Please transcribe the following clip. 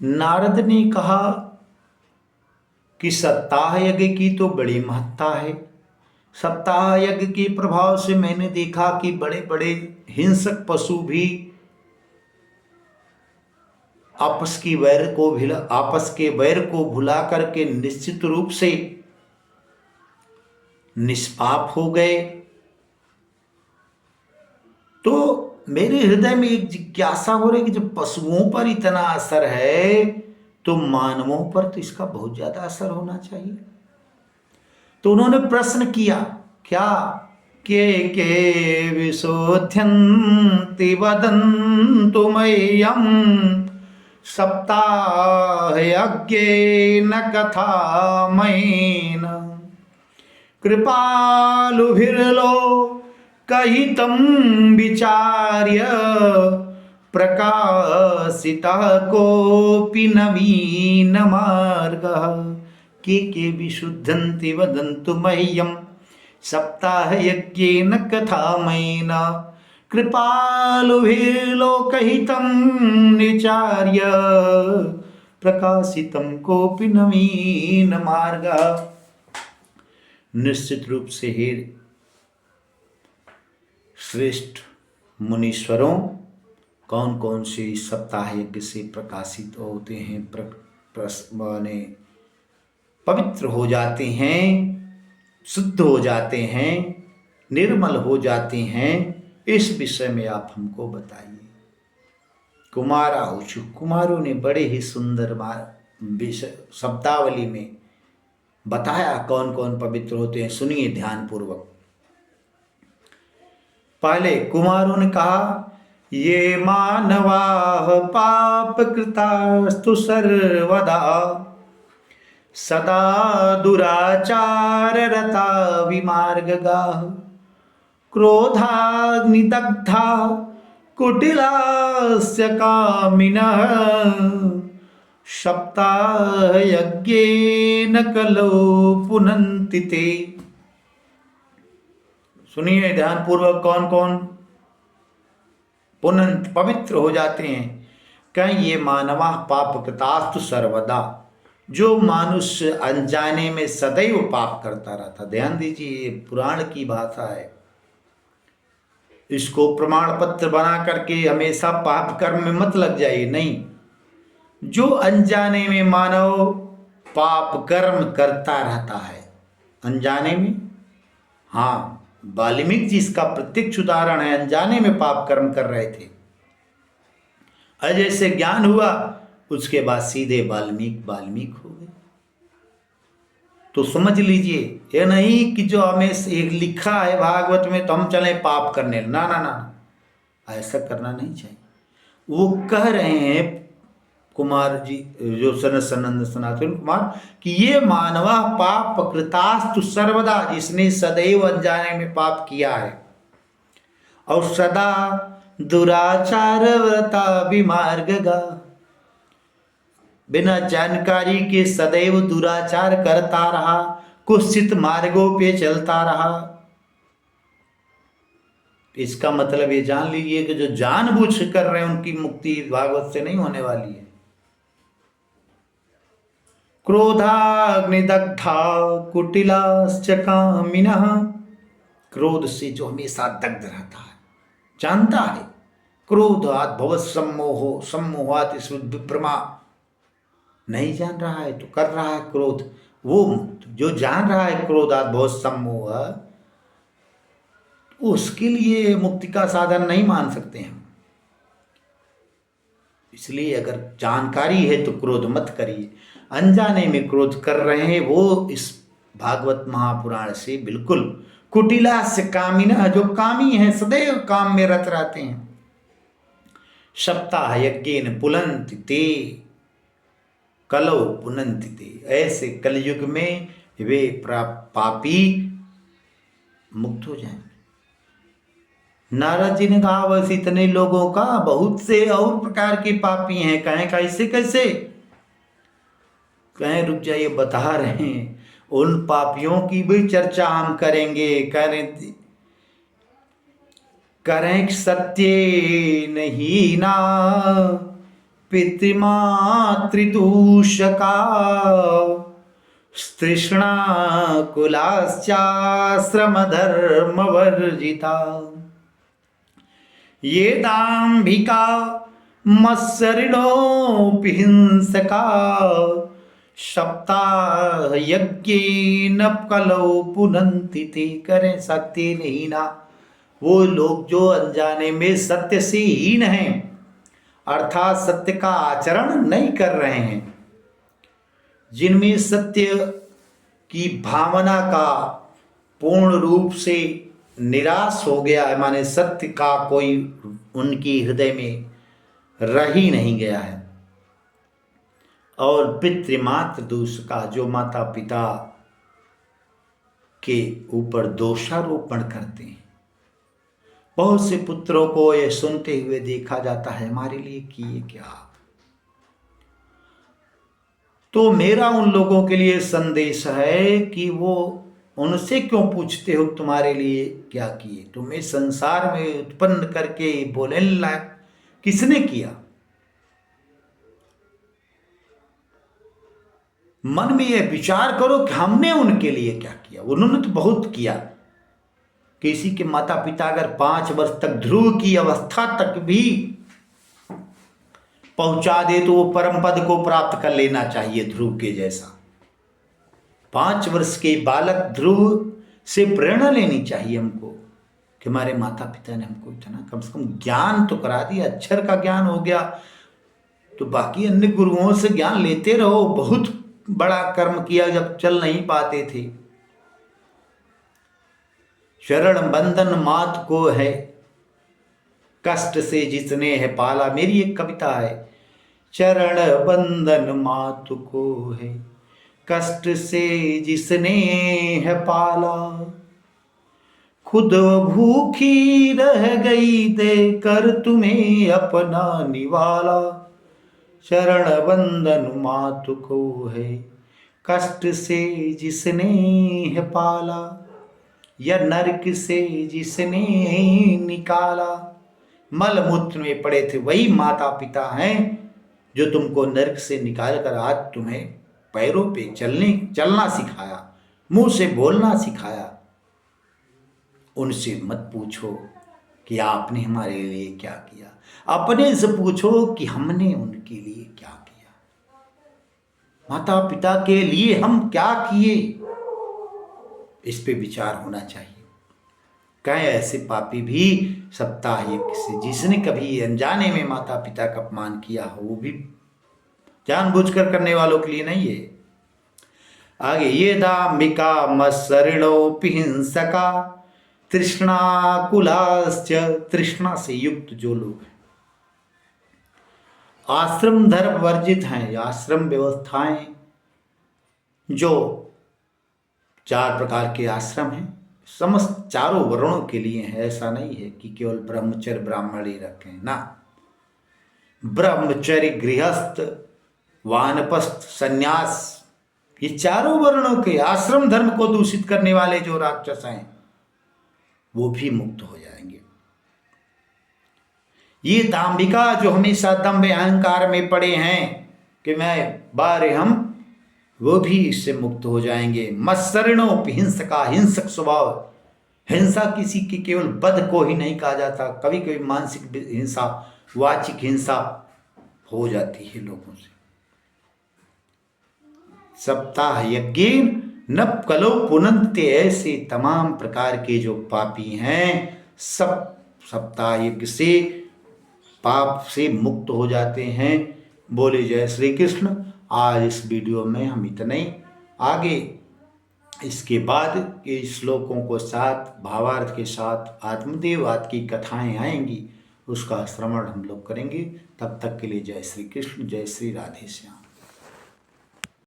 नारद ने कहा कि सप्ताह यज्ञ की तो बड़ी महत्ता है। सप्ताह यज्ञ के प्रभाव से मैंने देखा कि बड़े बड़े हिंसक पशु भी आपस के वैर को भुला करके निश्चित रूप से निष्पाप हो गए। तो मेरे हृदय में एक जिज्ञासा हो रही कि जब पशुओं पर इतना असर है तो मानवों पर तो इसका बहुत ज्यादा असर होना चाहिए। तो उन्होंने प्रश्न किया, क्या? के विशोध्यन्ति वदन्तु मह्यं सप्ताह यज्ञेन कथामयेन कृपालुभिर्लोकहितं विचार्य प्रकाशितः कोऽपि नवीनमार्गः। के विशुद्धन्ति वदन्तु मह्यं सप्ताह यज्ञेन कथामयेन कृपालुभिर्लोकहितं विचार्य प्रकाशितं कोऽपि नवीनमार्गः। निश्चित रूप से हे श्रेष्ठ मुनीश्वरों, कौन कौन से सप्ताह यज्ञ से प्रकाशित होते हैं, माने पवित्र हो जाते हैं, शुद्ध हो जाते हैं, निर्मल हो जाते हैं, इस विषय में आप हमको बताइए। कुमारों ने बड़े ही सुंदर शब्दावली में बताया कौन कौन पवित्र होते हैं। सुनिए ध्यान पूर्वक। पहले कुमारों ने कहा, ये मानवाः पाप कृतास्तु सर्वदा सदा दुराचार रता विमार्गगाः क्रोधाग्निदग्धा कुटिलास्य कामिनः सप्ताह यज्ञेन कलो पुनन्ति ते। सुनिए ध्यान पूर्वक, कौन कौन पुनंत पवित्र हो जाते हैं। कहीं ये मानवा पाप कृतास्तु सर्वदा, जो मनुष्य अनजाने में सदैव पाप करता रहता। ध्यान दीजिए, ये पुराण की भाषा है, इसको प्रमाण पत्र बना करके हमेशा पाप कर्म में मत लग जाइए। नहीं, जो अनजाने में मानव पाप कर्म करता रहता है, अनजाने में। हाँ, वाल्मीकि जी इसका प्रत्यक्ष उदाहरण है, अनजाने में पाप कर्म कर रहे थे, और जैसे ज्ञान हुआ उसके बाद सीधे वाल्मीकि हो गए। तो समझ लीजिए, ये नहीं कि जो हमें एक लिखा है भागवत में तो हम चले पाप करने, ना ना ना, ऐसा करना नहीं चाहिए। वो कह रहे हैं कुमार जी, जो सनातन कुमार, कि ये मानवा पाप कृतास्तु सर्वदा, जिसने सदैव अनजाने में पाप किया है और सदा दुराचार व्रता विमार्गगा, बिना जानकारी के सदैव दुराचार करता रहा, कुत्सित मार्गों पे चलता रहा। इसका मतलब ये जान लीजिए कि जो जानबूझ कर रहे हैं उनकी मुक्ति भागवत से नहीं होने वाली है। क्रोधाग्निदग्धा कुटिलाश्च कामिनः, क्रोध से जो हमेशा दग्ध रहता है, जानता है क्रोधात् भवत् सम्मोहात् विप्रमा, नहीं जान रहा है तो कर रहा है क्रोध। वो जो जान रहा है क्रोधात् भवत् सम्मोह, उसके लिए मुक्ति का साधन नहीं मान सकते हैं। इसलिए अगर जानकारी है तो क्रोध मत करिए। अनजाने में क्रोध कर रहे हैं वो इस भागवत महापुराण से बिल्कुल कुटिला से कामिना, जो कामी हैं, सदैव काम में रत रहते हैं। सप्ताह यज्ञेन पुनन्ति ते कलौ पुनन्ति ते, ऐसे कलयुग में वे पापी मुक्त हो जाएंगे। नारद जी ने कहा, बस इतने लोगों का, बहुत से और प्रकार के पापी हैं। कहें कैसे कैसे? कहें रुक जाइए, बता रहे हैं। उन पापियों की भी चर्चा हम करेंगे। करें सत्य नहीं ना पितृमातृदूषका तृष्णा कुलाश्चाश्रमधर्मवर्जिता ये दाम्भिका मत्सरिणोऽपि हिंसका सप्ताह यज्ञेन कलौ पुनन्ति ते। करें सत्य नहीं ना वो लोग जो अनजाने में सत्य से हीन हैं, अर्थात सत्य का आचरण नहीं कर रहे हैं, जिनमें सत्य की भावना का पूर्ण रूप से निराश हो गया है, माने सत्य का कोई उनकी हृदय में रह ही नहीं गया है। और पितृमात्र दोष का, जो माता पिता के ऊपर दोषारोपण करते हैं। बहुत से पुत्रों को यह सुनते हुए देखा जाता है, हमारे लिए किए क्या। तो मेरा उन लोगों के लिए संदेश है कि वो उनसे क्यों पूछते हो तुम्हारे लिए क्या किए। तुम्हें संसार में उत्पन्न करके बोलने लायक किसने किया। मन में यह विचार करो कि हमने उनके लिए क्या किया। उन्होंने तो बहुत किया। किसी के माता पिता अगर 5 वर्ष तक ध्रुव की अवस्था तक भी पहुंचा दे तो वो परम पद को प्राप्त कर लेना चाहिए ध्रुव के जैसा। 5 वर्ष के बालक ध्रुव से प्रेरणा लेनी चाहिए हमको कि हमारे माता पिता ने हमको इतना कम से कम ज्ञान तो करा दिया, अक्षर का ज्ञान हो गया, तो बाकी अन्य गुरुओं से ज्ञान लेते रहो। बहुत बड़ा कर्म किया जब चल नहीं पाते थे। शरण बंधन मात को है, कष्ट से जिसने है पाला। मेरी एक कविता है, चरण बंधन मात को है, कष्ट से जिसने है पाला। खुद भूखी रह गई देकर तुम्हें अपना निवाला। शरण बंधन मात को है, कष्ट से जिसने है पाला, या नरक से जिसने निकाला। मल मूत्र में पड़े थे वही माता पिता हैं जो तुमको नरक से निकाल कर आज तुम्हें पैरों पे चलना सिखाया, मुंह से बोलना सिखाया। उनसे मत पूछो कि आपने हमारे लिए क्या किया, अपने से पूछो कि हमने उनके लिए क्या किया। माता पिता के लिए हम क्या किए, इस पे विचार होना चाहिए। कई ऐसे पापी भी सप्ताह एक से, जिसने कभी अनजाने में माता पिता का अपमान किया हो, वो भी जानबूझकर करने वालों के लिए नहीं है। आगे, ये दाम्भिका मत्सरिणोऽपि हिंसका तृष्णा कुलाश्च। तृष्णा से युक्त जो लोग हैं, आश्रम धर्म वर्जित हैं। आश्रम व्यवस्थाएं जो 4 प्रकार के आश्रम हैं, समस्त चारों वर्णों के लिए है। ऐसा नहीं है कि केवल ब्रह्मचर्य ब्राह्मण ही रखें ना। ब्रह्मचर्य, गृहस्थ, वानप्रस्थ, संन्यास, ये चारों वर्णों के आश्रम धर्म को दूषित करने वाले जो राक्षस हैं वो भी मुक्त हो जाएंगे। ये दाम्भिका जो हमेशा दंभ अहंकार में पड़े हैं कि मैं बारे हम, वो भी इससे मुक्त हो जाएंगे। मत्सरिणोऽपि हिंसका, हिंसक स्वभाव। हिंसा किसी की केवल बद को ही नहीं कहा जाता, कभी कभी मानसिक हिंसा, वाचिक हिंसा हो जाती है लोगों से। सप्ताह यज्ञेन न कलो पुनन्ते। ऐसे तमाम प्रकार के जो पापी हैं सब सप्ताह यज्ञ से पाप से मुक्त हो जाते हैं। बोले जय श्री कृष्ण। आज इस वीडियो में हम इतना ही। आगे इसके बाद के श्लोकों को साथ भावार्थ के साथ आत्मदेववाद की कथाएं आएंगी, उसका श्रवण हम लोग करेंगे। तब तक के लिए जय श्री कृष्ण, जय श्री राधे श्याम।